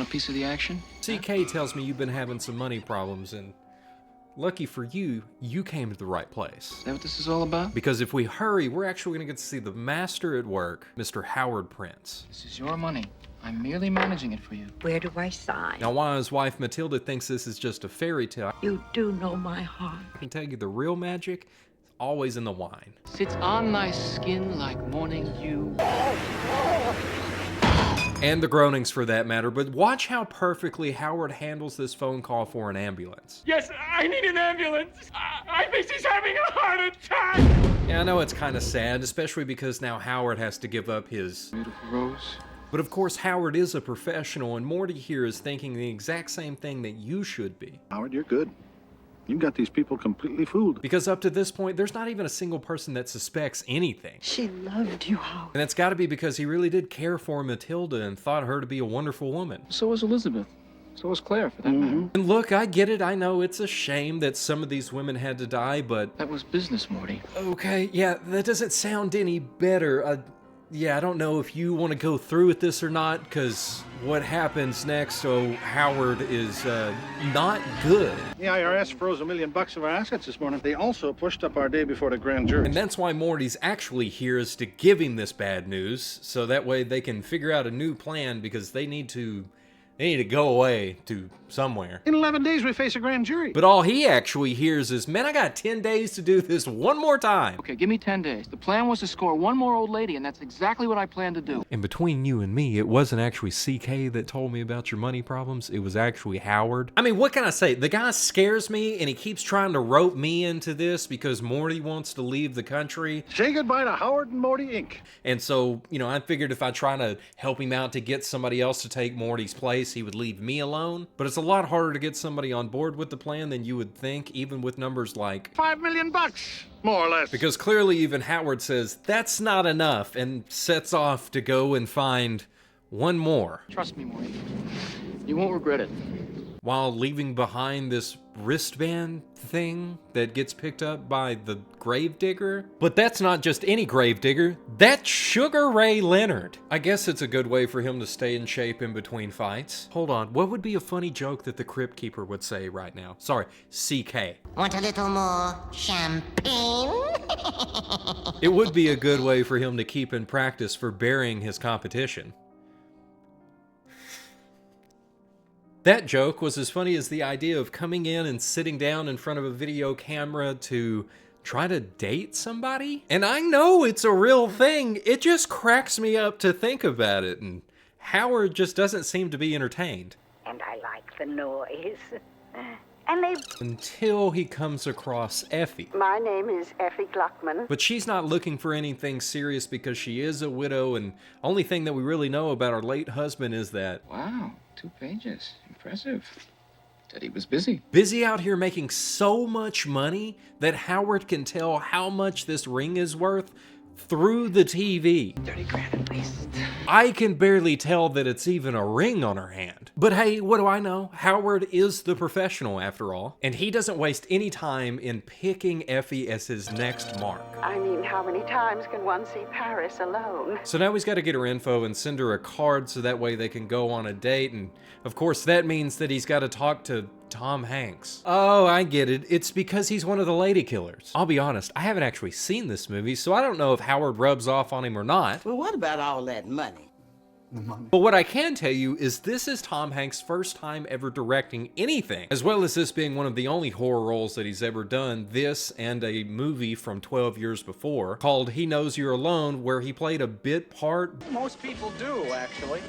Want a piece of the action? CK tells me you've been having some money problems, and lucky for you, you came to the right place. Is that what this is all about? Because if we hurry, we're actually going to get to see the master at work, Mr. Howard Prince. This is your money. I'm merely managing it for you. Where do I sign? Now, while his wife Matilda thinks this is just a fairy tale, You do know my heart. I can tell you the real magic is always in the wine. Sits on thy skin like morning dew. And the groanings for that matter, but watch how perfectly Howard handles this phone call for an ambulance. Yes, I need an ambulance. I think she's having a heart attack. Yeah, I know it's kind of sad, especially because now Howard has to give up his... Beautiful Rose. But of course, Howard is a professional, and Morty here is thinking the exact same thing that you should be. Howard, you're good. You've got these people completely fooled. Because up to this point, there's not even a single person that suspects anything. She loved you, Howard. And that's got to be because he really did care for Matilda and thought her to be a wonderful woman. So was Elizabeth. So was Claire, for that matter. And look, I get it. I know it's a shame that some of these women had to die, but... That was business, Morty. Okay, yeah, that doesn't sound any better. Yeah, I don't know if you want to go through with this or not, because what happens next, Howard, is not good. The IRS froze $1 million of our assets this morning. They also pushed up our day before the grand jury. And that's why Morty's actually here, is to give him this bad news, so that way they can figure out a new plan, because they need to go away to somewhere. In 11 days, we face a grand jury. But all he actually hears is, man, I got 10 days to do this one more time. Okay, give me 10 days. The plan was to score one more old lady, and that's exactly what I plan to do. And between you and me, it wasn't actually CK that told me about your money problems. It was actually Howard. I mean, what can I say? The guy scares me, and he keeps trying to rope me into this because Morty wants to leave the country. Say goodbye to Howard and Morty, Inc. And so, you know, I figured if I try to help him out to get somebody else to take Morty's place, he would leave me alone. But it's a lot harder to get somebody on board with the plan than you would think, even with numbers like $5 million, more or less. because clearly even Howard says that's not enough and sets off to go and find one more, Trust me, Morty. You won't regret it. while leaving behind this wristband thing that gets picked up by the gravedigger. But that's not just any gravedigger, that's Sugar Ray Leonard. I guess it's a good way for him to stay in shape in between fights. Hold on, what would be a funny joke that the Crypt Keeper would say right now? Sorry, CK. Want a little more champagne? It would be a good way for him to keep in practice for burying his competition. That joke was as funny as the idea of coming in and sitting down in front of a video camera to try to date somebody. And I know it's a real thing, it just cracks me up to think about it, and Howard just doesn't seem to be entertained. And I like the noise. And they... Until he comes across Effie. My name is Effie Gluckman. But she's not looking for anything serious because she is a widow, and only thing that we really know about her late husband is that Wow, 2 pages. Impressive. Said he was busy. busy out here making so much money that Howard can tell how much this ring is worth through the TV. 30 grand at least. I can barely tell that it's even a ring on her hand. But hey, what do I know? Howard is the professional after all, and he doesn't waste any time in picking Effie as his next mark. I mean, how many times can one see Paris alone? So now he's got to get her info and send her a card so that way they can go on a date, and of course that means that he's got to talk to Tom Hanks. Oh, I get it. It's because he's one of the lady killers. I'll be honest, I haven't actually seen this movie, so I don't know if Howard rubs off on him or not. Well, what about all that money? But what I can tell you is this is Tom Hanks' first time ever directing anything, as well as this being one of the only horror roles that he's ever done, this and a movie from 12 years before called He Knows You're Alone, where he played a bit part. Most people do, actually.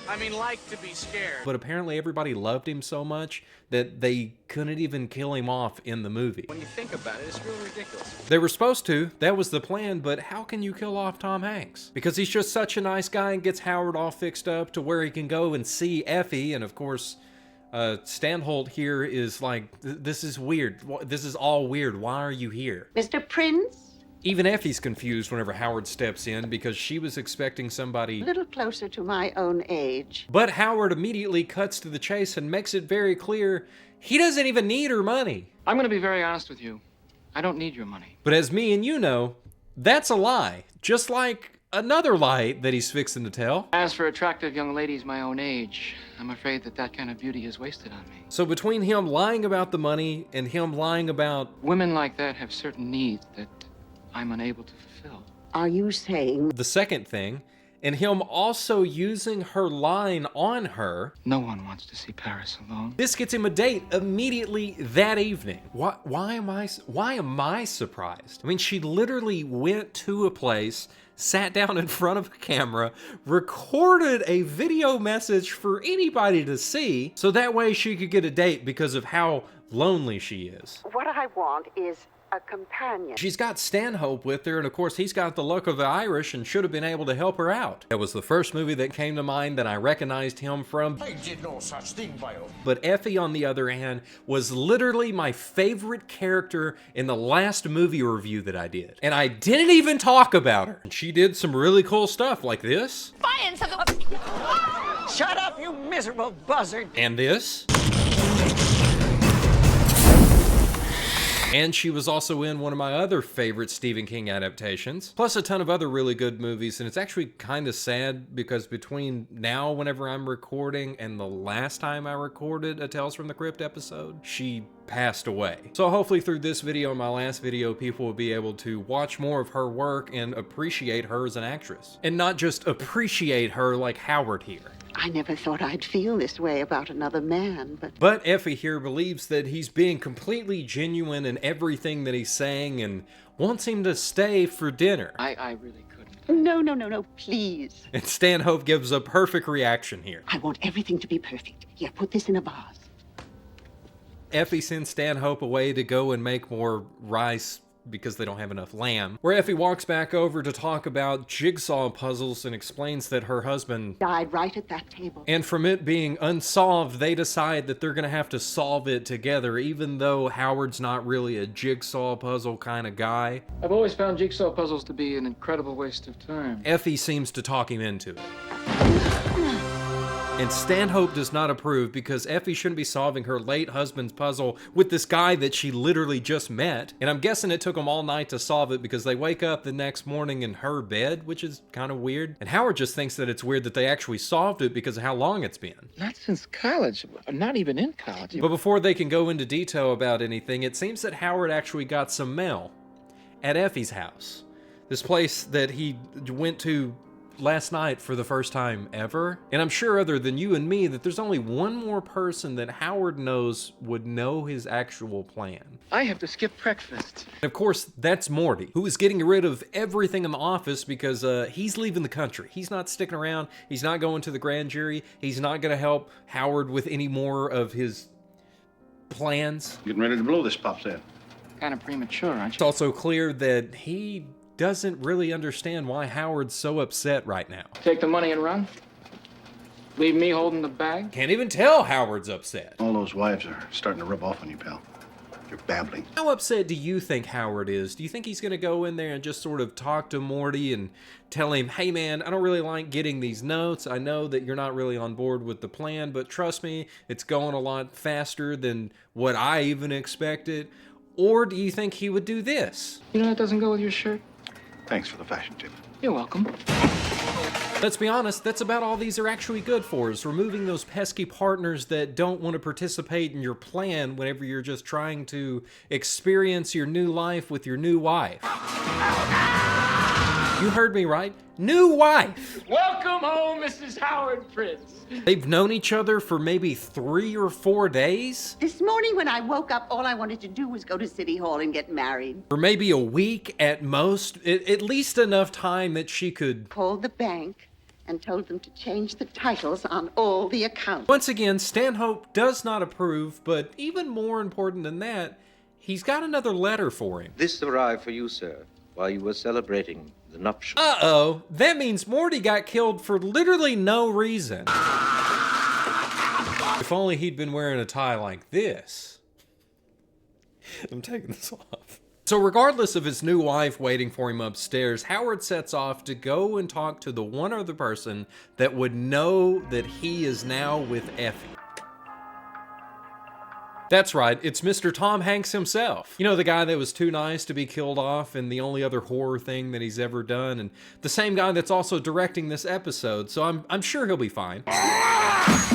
I mean, like to be scared. But apparently everybody loved him so much that they couldn't even kill him off in the movie. When you think about it, it's really ridiculous. They were supposed to, that was the plan, but how can you kill off Tom Hanks? Because he's just such a nice guy and gets Howard all fixed up to where he can go and see Effie, and of course, Stanholt here is like, this is weird. This is all weird. Why are you here? Mr. Prince? Even Effie's confused whenever Howard steps in because she was expecting somebody. A little closer to my own age. But Howard immediately cuts to the chase and makes it very clear he doesn't even need her money. I'm gonna be very honest with you. I don't need your money. But as me and you know, that's a lie. Just like another lie that he's fixing to tell. As for attractive young ladies my own age, I'm afraid that kind of beauty is wasted on me. So between him lying about the money and him lying about... Women like that have certain needs that I'm unable to fulfill. Are you saying the second thing, and him also using her line on her... No one wants to see Paris alone. This gets him a date immediately that evening. Why am I surprised? I mean, she literally went to a place, sat down in front of a camera, recorded a video message for anybody to see, so that way she could get a date because of how lonely she is. What I want is a companion. She's got Stanhope with her, and of course he's got the luck of the Irish and should have been able to help her out. That was the first movie that came to mind that I recognized him from. I did no such thing, Bio. But Effie, on the other hand, was literally my favorite character in the last movie review that I did. And I didn't even talk about her. And she did some really cool stuff like this. Shut up, you miserable buzzard! And this. And she was also in one of my other favorite Stephen King adaptations, plus a ton of other really good movies. And it's actually kind of sad because between now, whenever I'm recording, and the last time I recorded a Tales from the Crypt episode, she passed away. So hopefully through this video and my last video, people will be able to watch more of her work and appreciate her as an actress. And not just appreciate her like Howard here. I never thought I'd feel this way about another man, But Effie here believes that he's being completely genuine in everything that he's saying and wants him to stay for dinner. I really couldn't. No, please. And Stanhope gives a perfect reaction here. I want everything to be perfect. Here, put this in a vase. Effie sends Stanhope away to go and make more rice because they don't have enough lamb, where Effie walks back over to talk about jigsaw puzzles and explains that her husband Died right at that table. And from it being unsolved, they decide that they're gonna have to solve it together, even though Howard's not really a jigsaw puzzle kind of guy. I've always found jigsaw puzzles to be an incredible waste of time. Effie seems to talk him into it. And Stanhope does not approve because Effie shouldn't be solving her late husband's puzzle with this guy that she literally just met. And I'm guessing it took them all night to solve it because they wake up the next morning in her bed, which is kind of weird. And Howard just thinks that it's weird that they actually solved it because of how long it's been. Not since college. Not even in college. But before they can go into detail about anything, it seems that Howard actually got some mail at Effie's house. This place that he went to last night for the first time ever. And I'm sure other than you and me that there's only one more person that Howard knows would know his actual plan. I have to skip breakfast. And of course, that's Morty, who is getting rid of everything in the office because he's leaving the country. He's not sticking around. He's not going to the grand jury. He's not going to help Howard with any more of his plans. Getting ready to blow this pop's head. Kind of premature, aren't It's you? also clear that he doesn't really understand why Howard's so upset right now. Take the money and run? Leave me holding the bag? Can't even tell Howard's upset. All those wives are starting to rub off on you, pal. You're babbling. How upset do you think Howard is? Do you think he's gonna go in there and just sort of talk to Morty and tell him, hey man, I don't really like getting these notes. I know that you're not really on board with the plan, but trust me, it's going a lot faster than what I even expected. Or do you think he would do this? You know that doesn't go with your shirt? Thanks for the fashion tip. You're welcome. Let's be honest, that's about all these are actually good for, is removing those pesky partners that don't want to participate in your plan whenever you're just trying to experience your new life with your new wife. You heard me right. New wife! Welcome home, Mrs. Howard Prince. They've known each other for maybe 3 or 4 days? This morning when I woke up, all I wanted to do was go to City Hall and get married. For maybe a week at most? At least enough time that she could... Called the bank and told them to change the titles on all the accounts. Once again, Stanhope does not approve, but even more important than that, he's got another letter for him. This arrived for you, sir, while you were celebrating the nuptials. Uh-oh, that means Morty got killed for literally no reason. If only he'd been wearing a tie like this. I'm taking this off. So regardless of his new wife waiting for him upstairs, Howard sets off to go and talk to the one other person that would know that he is now with Effie. That's right, it's Mr. Tom Hanks himself. You know, the guy that was too nice to be killed off in the only other horror thing that he's ever done, and the same guy that's also directing this episode, so I'm sure he'll be fine. I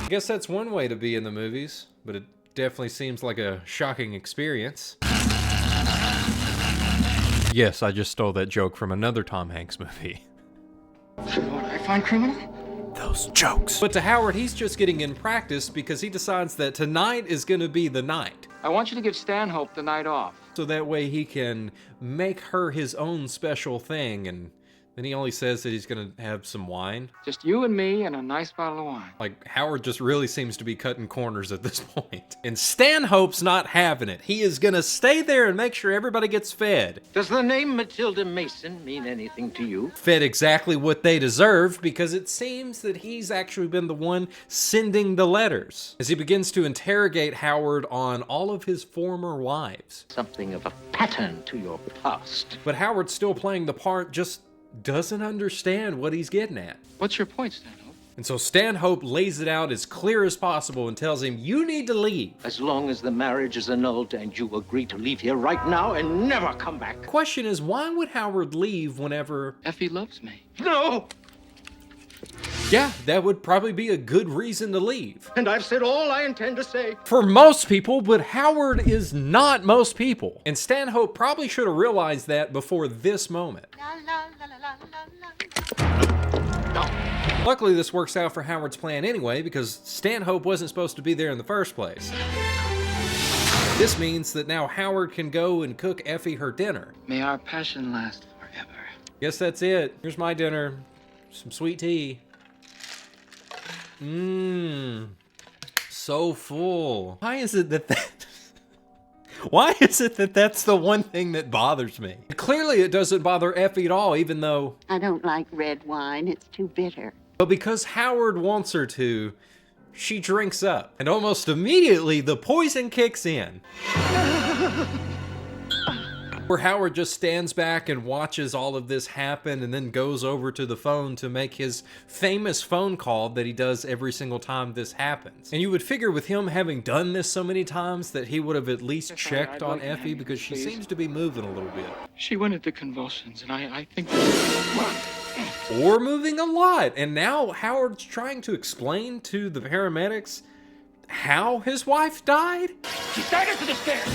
guess that's one way to be in the movies, but it definitely seems like a shocking experience. Yes, I just stole that joke from another Tom Hanks movie. So what I find criminal? Those jokes. But to Howard, he's just getting in practice because he decides that tonight is gonna be the night. I want you to give Stanhope the night off. So that way he can make her his own special thing, and then he only says that he's gonna have some wine. Just you and me and a nice bottle of wine. Like, Howard just really seems to be cutting corners at this point. And Stanhope's not having it. He is gonna stay there and make sure everybody gets fed. Does the name Matilda Mason mean anything to you? Fed exactly what they deserve, because it seems that he's actually been the one sending the letters. As he begins to interrogate Howard on all of his former wives. Something of a pattern to your past. But Howard's still playing the part, just doesn't understand what he's getting at. What's your point, Stanhope? And so Stanhope lays it out as clear as possible and tells him, you need to leave. As long as the marriage is annulled and you agree to leave here right now and never come back. The question is, why would Howard leave whenever... Effie loves me. No! Yeah, that would probably be a good reason to leave. And I've said all I intend to say. For most people, but Howard is not most people. And Stanhope probably should have realized that before this moment. Luckily, this works out for Howard's plan anyway, because Stanhope wasn't supposed to be there in the first place. This means that now Howard can go and cook Effie her dinner. May our passion last forever. Guess that's it. Here's my dinner. Some sweet tea. Mmm. So full. Why is it that Why is it that that's the one thing that bothers me? Clearly it doesn't bother Effie at all, even though... I don't like red wine. It's too bitter. But because Howard wants her to, she drinks up. And almost immediately, the poison kicks in. Where Howard just stands back and watches all of this happen and then goes over to the phone to make his famous phone call that he does every single time this happens. And you would figure with him having done this so many times that he would have at least checked on Effie, because she seems to be moving a little bit. She went into convulsions, and I think... Or moving a lot. And now Howard's trying to explain to the paramedics how his wife died? She staggered to the stairs.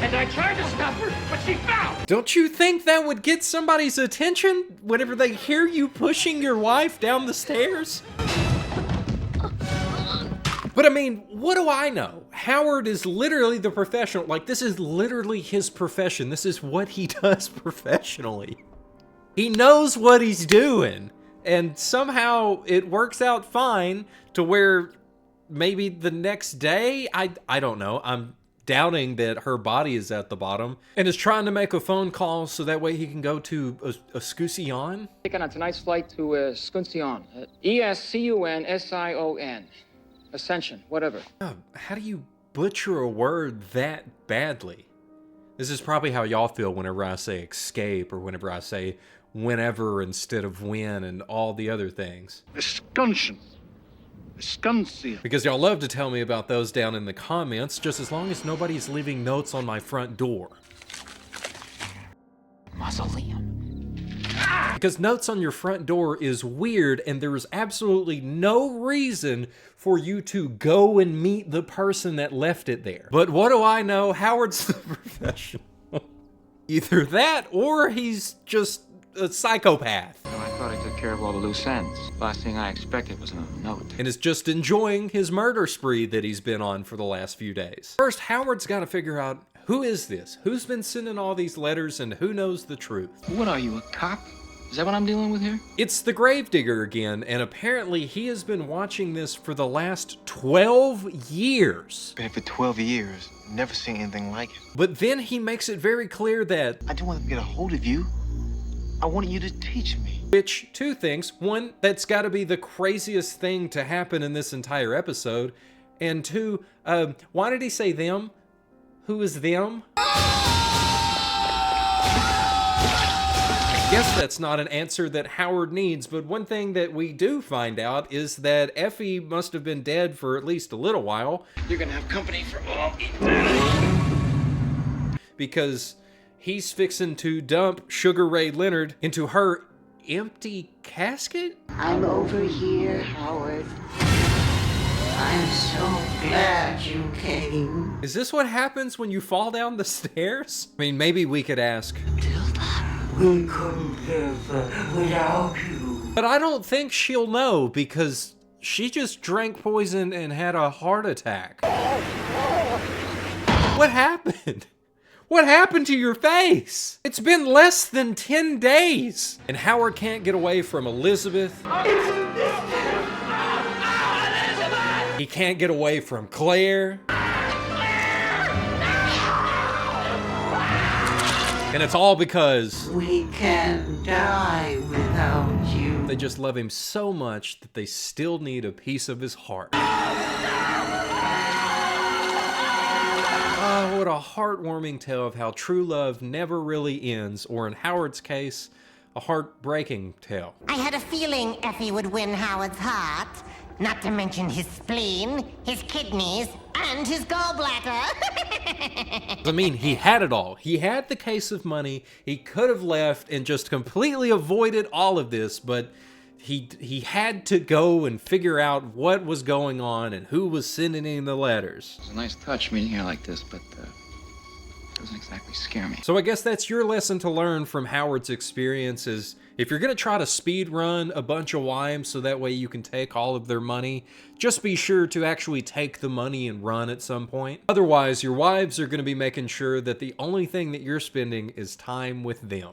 And I tried to stop her, but she fell! Don't you think that would get somebody's attention whenever they hear you pushing your wife down the stairs? But I mean, what do I know? Howard is literally the professional. Like, this is literally his profession. This is what he does professionally. He knows what he's doing. And somehow it works out fine to where maybe the next day, I don't know, I'm doubting that her body is at the bottom, and is trying to make a phone call so that way he can go to Escousion. Taking on tonight's flight to Escousion. E-S-C-U-N-S-I-O-N. Ascension, whatever. How do you butcher a word that badly? This is probably how y'all feel whenever I say escape, or whenever I say whenever instead of when, and all the other things. Escunsion. Escunsion. Because y'all love to tell me about those down in the comments, just as long as nobody's leaving notes on my front door. Mausoleum. Because notes on your front door is weird, and there is absolutely no reason for you to go and meet the person that left it there. But what do I know? Howard's the professional. Either that, or he's just a psychopath. Well, I thought I took care of all the loose ends. Last thing I expected was another note. And is just enjoying his murder spree that he's been on for the last few days. First, Howard's got to figure out, who is this? Who's been sending all these letters, and who knows the truth? What are you, a cop? Is that what I'm dealing with here? It's the gravedigger again, and apparently he has been watching this for the last 12 years. Been here for 12 years. Never seen anything like it. But then he makes it very clear that I didn't want to get a hold of you. I wanted you to teach me. Which, two things. One, that's got to be the craziest thing to happen in this entire episode. And two, why did he say them? Who is them? Guess that's not an answer that Howard needs, but one thing that we do find out is that Effie must have been dead for at least a little while. You're gonna have company for all eternity. Because he's fixing to dump Sugar Ray Leonard into her empty casket? I'm over here, Howard. I'm so glad you came. Is this what happens when you fall down the stairs? I mean, maybe we could ask. We couldn't live without you. But I don't think she'll know because she just drank poison and had a heart attack. What happened? What happened to your face? It's been less than 10 days. And Howard can't get away from Elizabeth. He can't get away from Claire. And it's all because We can't die without you. they just love him so much that they still need a piece of his heart. Oh, what a heartwarming tale of how true love never really ends, or in Howard's case, a heartbreaking tale. I had a feeling Effie would win Howard's heart. Not to mention his spleen, his kidneys, and his gallbladder. I mean, he had it all. He had the case of money. He could have left and just completely avoided all of this, but he had to go and figure out what was going on and who was sending in the letters. It's a nice touch meeting here like this, but doesn't exactly scare me. So I guess that's your lesson to learn from Howard's experiences. If you're gonna try to speed run a bunch of wives so that way you can take all of their money, just be sure to actually take the money and run at some point. Otherwise, your wives are gonna be making sure that the only thing that you're spending is time with them.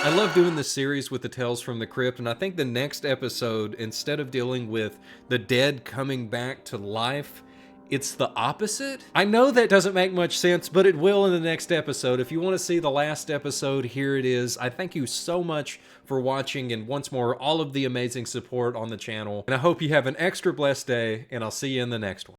I love doing this series with the Tales from the Crypt, and I think the next episode, instead of dealing with the dead coming back to life, it's the opposite. I know that doesn't make much sense, but it will in the next episode. If you want to see the last episode, here it is. I thank you so much for watching, and once more, all of the amazing support on the channel. And I hope you have an extra blessed day, and I'll see you in the next one.